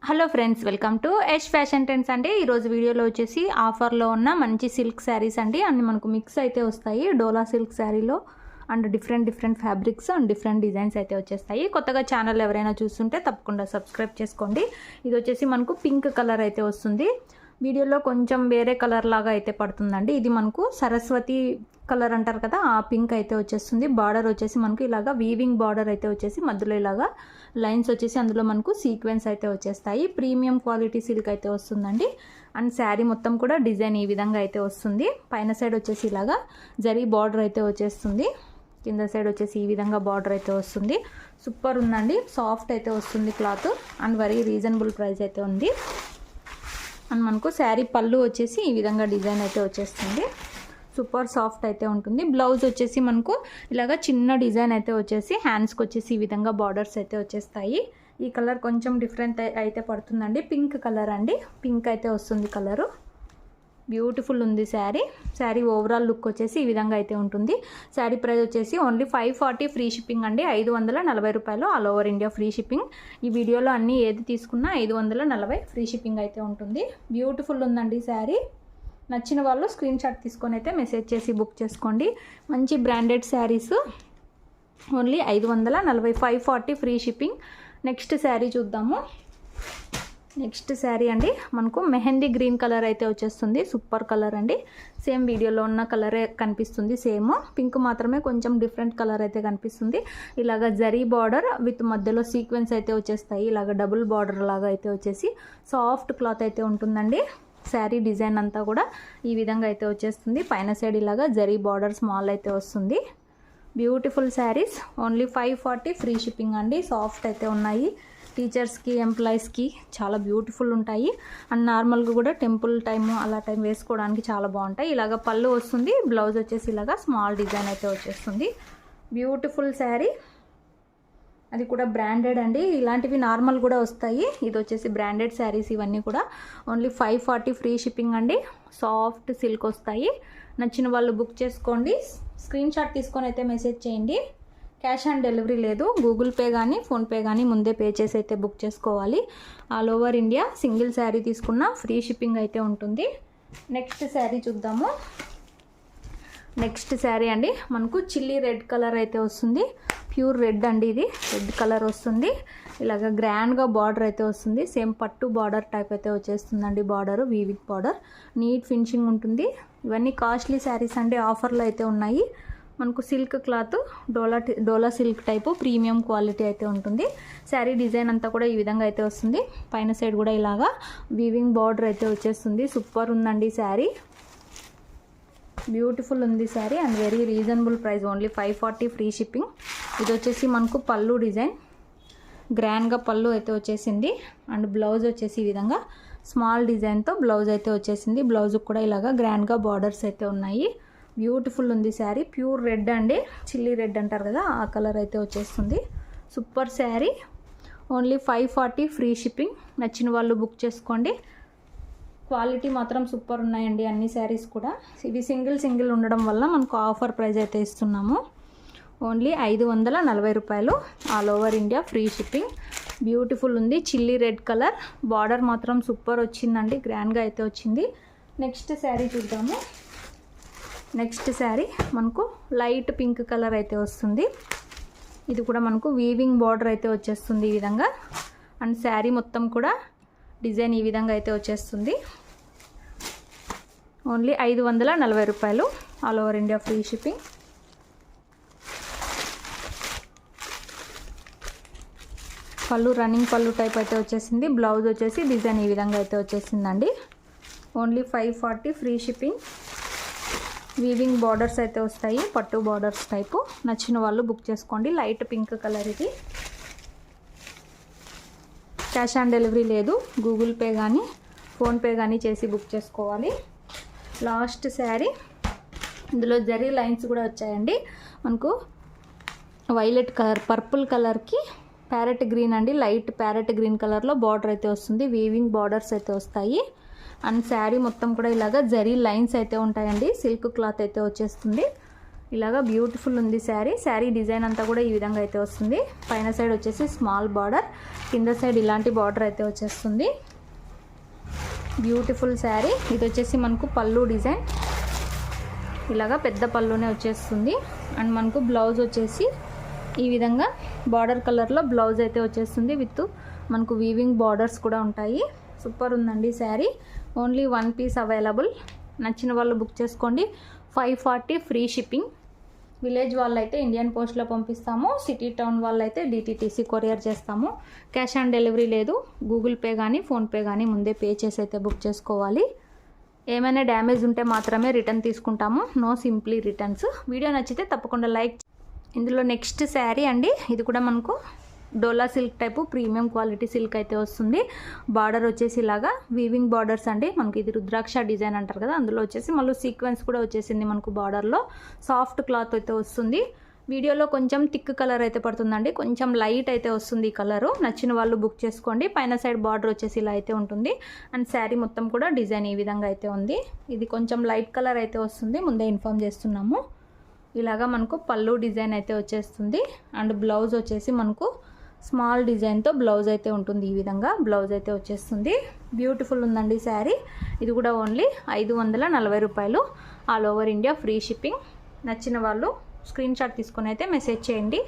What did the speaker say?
Hello friends, welcome to Yash fashion trends అండి. ఈరోజు వీడియోలో వచ్చేసి ఆఫర్లో ఉన్న మంచి సిల్క్ శారీస్ అండి. అన్ని మనకు మిక్స్ అయితే వస్తాయి. డోలా సిల్క్ శారీలో and different fabrics and different designs అయితే వచ్చేస్తాయి. కొత్తగా ఛానల్ ఎవరైనా చూస్తుంటే తప్పకుండా సబ్స్క్రైబ్ చేసుకోండి. ఇది వచ్చేసి మనకు పింక్ కలర్ అయితే వస్తుంది. వీడియోలో కొంచెం వేరే కలర్ లాగా అయితే పడుతుందండి. ఇది మనకు సరస్వతి కలర్ అంటారు కదా, ఆ పింక్ అయితే వచ్చేస్తుంది. బార్డర్ వచ్చేసి మనకు ఇలాగా వీవింగ్ బార్డర్ అయితే వచ్చేసి మధ్యలో ఇలాగా లైన్స్ వచ్చేసి అందులో మనకు సీక్వెన్స్ అయితే వచ్చేస్తాయి. ప్రీమియం క్వాలిటీ సిల్క్ అయితే వస్తుందండి. అండ్ శారీ మొత్తం కూడా డిజైన్ ఈ విధంగా అయితే వస్తుంది. పైన సైడ్ వచ్చేసి ఇలాగా జరీ బార్డర్ అయితే వచ్చేస్తుంది. కింద సైడ్ వచ్చేసి ఈ విధంగా బార్డర్ అయితే వస్తుంది. సూపర్ ఉందండి. సాఫ్ట్ అయితే వస్తుంది cloth and very reasonable price అయితే ఉంది. అండ్ మనకు శారీ పళ్ళు వచ్చేసి ఈ విధంగా డిజైన్ అయితే వచ్చేస్తుంది. సూపర్ సాఫ్ట్ అయితే ఉంటుంది. బ్లౌజ్ వచ్చేసి మనకు ఇలాగ చిన్న డిజైన్ అయితే వచ్చేసి హ్యాండ్స్కి వచ్చేసి ఈ విధంగా బార్డర్స్ అయితే వచ్చేస్తాయి. ఈ కలర్ కొంచెం డిఫరెంట్ అయితే పడుతుందండి. పింక్ కలర్ అండి. పింక్ అయితే వస్తుంది కలరు. బ్యూటిఫుల్ ఉంది శారీ. శారీ ఓవరాల్ లుక్ వచ్చేసి ఈ విధంగా అయితే ఉంటుంది. శారీ ప్రైస్ వచ్చేసి ఓన్లీ 540 ఫ్రీ షిప్పింగ్ అండి. 540 రూపాయలు all over India free shipping. ఈ వీడియోలో అన్నీ ఏది తీసుకున్నా 540 ఫ్రీ షిప్పింగ్ అయితే ఉంటుంది. బ్యూటిఫుల్ ఉందండి శారీ. నచ్చిన వాళ్ళు స్క్రీన్ షాట్ తీసుకొని అయితే మెసేజ్ చేసి బుక్ చేసుకోండి. మంచి branded saris only 540, 540 free shipping. Next sari చూద్దాము. నెక్స్ట్ శారీ అండి మనకు మెహందీ గ్రీన్ కలర్ అయితే వచ్చేస్తుంది. సూపర్ కలర్ అండి. సేమ్ వీడియోలో ఉన్న కలరే కనిపిస్తుంది. సేమ్ పింక్ మాత్రమే కొంచెం డిఫరెంట్ కలర్ అయితే కనిపిస్తుంది. ఇలాగ జరీ బార్డర్ విత్ మధ్యలో సీక్వెన్స్ అయితే వచ్చేస్తాయి. ఇలాగ డబుల్ బార్డర్ లాగా అయితే వచ్చేసి సాఫ్ట్ క్లాత్ అయితే ఉంటుందండి. శారీ డిజైన్ అంతా కూడా ఈ విధంగా అయితే వచ్చేస్తుంది. పైన సైడ్ ఇలాగా జరీ బార్డర్ స్మాల్ అయితే వస్తుంది. Beautiful saris only 540 free shipping అండి. సాఫ్ట్ అయితే ఉన్నాయి. టీచర్స్కి ఎంప్లాయీస్కి చాలా బ్యూటిఫుల్ ఉంటాయి. అండ్ నార్మల్గా కూడా టెంపుల్ టైము అలా టైం వేసుకోవడానికి చాలా బాగుంటాయి. ఇలాగ పళ్ళు వస్తుంది. బ్లౌజ్ వచ్చేసి ఇలాగా స్మాల్ డిజైన్ అయితే వచ్చేస్తుంది. బ్యూటిఫుల్ శారీ. అది కూడా బ్రాండెడ్ అండి. ఇలాంటివి నార్మల్ కూడా వస్తాయి. ఇది వచ్చేసి బ్రాండెడ్ శారీస్ ఇవన్నీ కూడా. ఓన్లీ 540 ఫ్రీ షిప్పింగ్ అండి. సాఫ్ట్ సిల్క్ వస్తాయి. నచ్చిన వాళ్ళు బుక్ చేసుకోండి. స్క్రీన్ షాట్ తీసుకొని అయితే మెసేజ్ చేయండి. క్యాష్ ఆన్ డెలివరీ లేదు. గూగుల్ పే కానీ ఫోన్పే కానీ ముందే పే చేసి అయితే బుక్ చేసుకోవాలి. All over India single sari తీసుకున్న ఫ్రీ షిప్పింగ్ అయితే ఉంటుంది. నెక్స్ట్ శారీ చూద్దాము. నెక్స్ట్ శారీ అండి మనకు చిల్లీ రెడ్ కలర్ అయితే వస్తుంది. ప్యూర్ రెడ్ అండి. ఇది రెడ్ కలర్ వస్తుంది. ఇలాగ గ్రాండ్గా బార్డర్ అయితే వస్తుంది. సేమ్ పట్టు బార్డర్ టైప్ అయితే వచ్చేస్తుందండి. Border weaving border neat finishing ఉంటుంది. ఇవన్నీ కాస్ట్లీ శారీస్ అండి. ఆఫర్లో అయితే ఉన్నాయి. మనకు silk cloth dola silk type premium quality అయితే ఉంటుంది. శారీ డిజైన్ అంతా కూడా ఈ విధంగా అయితే వస్తుంది. పైన సైడ్ కూడా ఇలాగా వీవింగ్ బార్డర్ అయితే వచ్చేస్తుంది. సూపర్ ఉందండి శారీ. బ్యూటిఫుల్ ఉంది sari and very reasonable price. Only 540 free shipping. ఇది వచ్చేసి మనకు పళ్ళు డిజైన్ గ్రాండ్గా పళ్ళు అయితే వచ్చేసింది. అండ్ బ్లౌజ్ వచ్చేసి ఈ విధంగా స్మాల్ డిజైన్తో బ్లౌజ్ అయితే వచ్చేసింది. బ్లౌజ్ కూడా ఇలాగా గ్రాండ్గా బార్డర్స్ అయితే ఉన్నాయి. బ్యూటిఫుల్ ఉంది శారీ. ప్యూర్ రెడ్ అండి. చిల్లీ రెడ్ అంటారు కదా, ఆ కలర్ అయితే వచ్చేస్తుంది. Super sari. Only 540 free shipping. నచ్చిన వాళ్ళు బుక్ చేసుకోండి. క్వాలిటీ మాత్రం సూపర్ ఉన్నాయండి అన్ని శారీస్ కూడా. ఇవి సింగిల్ ఉండడం వల్ల మనకు ఆఫర్ ప్రైస్ అయితే ఇస్తున్నాము. ఓన్లీ 540 రూపాయలు all over India free shipping. Beautiful ఉంది. Chilli red colour. బార్డర్ మాత్రం సూపర్ వచ్చిందండి. గ్రాండ్గా అయితే వచ్చింది. నెక్స్ట్ శారీ చూద్దాము. నెక్స్ట్ శారీ మనకు లైట్ పింక్ కలర్ అయితే వస్తుంది. ఇది కూడా మనకు వీవింగ్ బార్డర్ అయితే వచ్చేస్తుంది ఈ విధంగా. అండ్ శారీ మొత్తం కూడా డిజైన్ ఈ విధంగా అయితే వచ్చేస్తుంది. ఓన్లీ 540 రూపాయలు all over India free shipping. పళ్ళు రన్నింగ్ పళ్ళు టైప్ అయితే వచ్చేసింది. బ్లౌజ్ వచ్చేసి డిజైన్ ఈ విధంగా అయితే వచ్చేసిందండి. Only 540 free shipping. Weaving borders అయితే వస్తాయి. పట్టు బార్డర్స్ టైపు. నచ్చిన వాళ్ళు బుక్ చేసుకోండి. లైట్ పింక్ కలర్ ఇది. క్యాష్ ఆన్ డెలివరీ లేదు. గూగుల్ పే కానీ ఫోన్పే కానీ చేసి బుక్ చేసుకోవాలి. లాస్ట్ శారీ. ఇందులో జరీ లైన్స్ కూడా వచ్చాయండి. మనకు వైలెట్ కలర్ పర్పుల్ కలర్కి ప్యారెట్ గ్రీన్ అండి. లైట్ ప్యారెట్ గ్రీన్ కలర్లో బార్డర్ అయితే వస్తుంది. వీవింగ్ బార్డర్స్ అయితే వస్తాయి. అండ్ శారీ మొత్తం కూడా ఇలాగా జరీ లైన్స్ అయితే ఉంటాయండి. సిల్క్ క్లాత్ అయితే వచ్చేస్తుంది. ఇలాగా బ్యూటిఫుల్ ఉంది శారీ డిజైన్ అంతా కూడా ఈ విధంగా అయితే వస్తుంది. పైన సైడ్ వచ్చేసి స్మాల్ బార్డర్, కింద సైడ్ ఇలాంటి బార్డర్ అయితే వచ్చేస్తుంది. బ్యూటిఫుల్ శారీ. ఇది వచ్చేసి మనకు పళ్ళు డిజైన్, ఇలాగా పెద్ద పళ్ళునే వచ్చేస్తుంది. అండ్ మనకు బ్లౌజ్ వచ్చేసి ఈ విధంగా బార్డర్ కలర్లో బ్లౌజ్ అయితే వచ్చేస్తుంది. విత్ మనకు వీవింగ్ బార్డర్స్ కూడా ఉంటాయి. సూపర్ ఉందండి శారీ. Only 1 piece available. నచ్చిన వాళ్ళు బుక్ చేసుకోండి. 540 ఫ్రీ షిప్పింగ్. విలేజ్ వాళ్ళు అయితే ఇండియన్ పోస్ట్లో పంపిస్తాము. సిటీ టౌన్ వాళ్ళు అయితే DTTC కొరియర్ చేస్తాము. క్యాష్ ఆన్ డెలివరీ లేదు. గూగుల్ పే కానీ ఫోన్పే కానీ ముందే పే చేసి అయితే బుక్ చేసుకోవాలి. ఏమైనా డ్యామేజ్ ఉంటే మాత్రమే రిటర్న్ తీసుకుంటాము. No simply returns. వీడియో నచ్చితే తప్పకుండా లైక్. ఇందులో నెక్స్ట్ శారీ అండి. ఇది కూడా మనకు Dola silk type premium quality silk అయితే వస్తుంది. బార్డర్ వచ్చేసి ఇలాగా వీవింగ్ బార్డర్స్ అండి. మనకి ఇది రుద్రాక్ష డిజైన్ అంటారు కదా, అందులో వచ్చేసి మళ్ళీ సీక్వెన్స్ కూడా వచ్చేసింది మనకు బార్డర్లో. సాఫ్ట్ క్లాత్ అయితే వస్తుంది. వీడియోలో కొంచెం థిక్ కలర్ అయితే పడుతుందండి, కొంచెం లైట్ అయితే వస్తుంది ఈ కలరు. నచ్చిన వాళ్ళు బుక్ చేసుకోండి. పైన సైడ్ బార్డర్ వచ్చేసి ఇలా అయితే ఉంటుంది. అండ్ శారీ మొత్తం కూడా డిజైన్ ఈ విధంగా అయితే ఉంది. ఇది కొంచెం లైట్ కలర్ అయితే వస్తుంది, ముందే ఇన్ఫామ్ చేస్తున్నాము. ఇలాగా మనకు పళ్ళు డిజైన్ అయితే వచ్చేస్తుంది. అండ్ బ్లౌజ్ వచ్చేసి మనకు స్మాల్ డిజైన్తో బ్లౌజ్ అయితే ఉంటుంది. ఈ విధంగా బ్లౌజ్ అయితే వచ్చేస్తుంది. బ్యూటిఫుల్ ఉందండి శారీ. ఇది కూడా ఓన్లీ 540 రూపాయలు. All over India free shipping. నచ్చిన వాళ్ళు స్క్రీన్ షాట్ తీసుకొని అయితే మెసేజ్ చేయండి.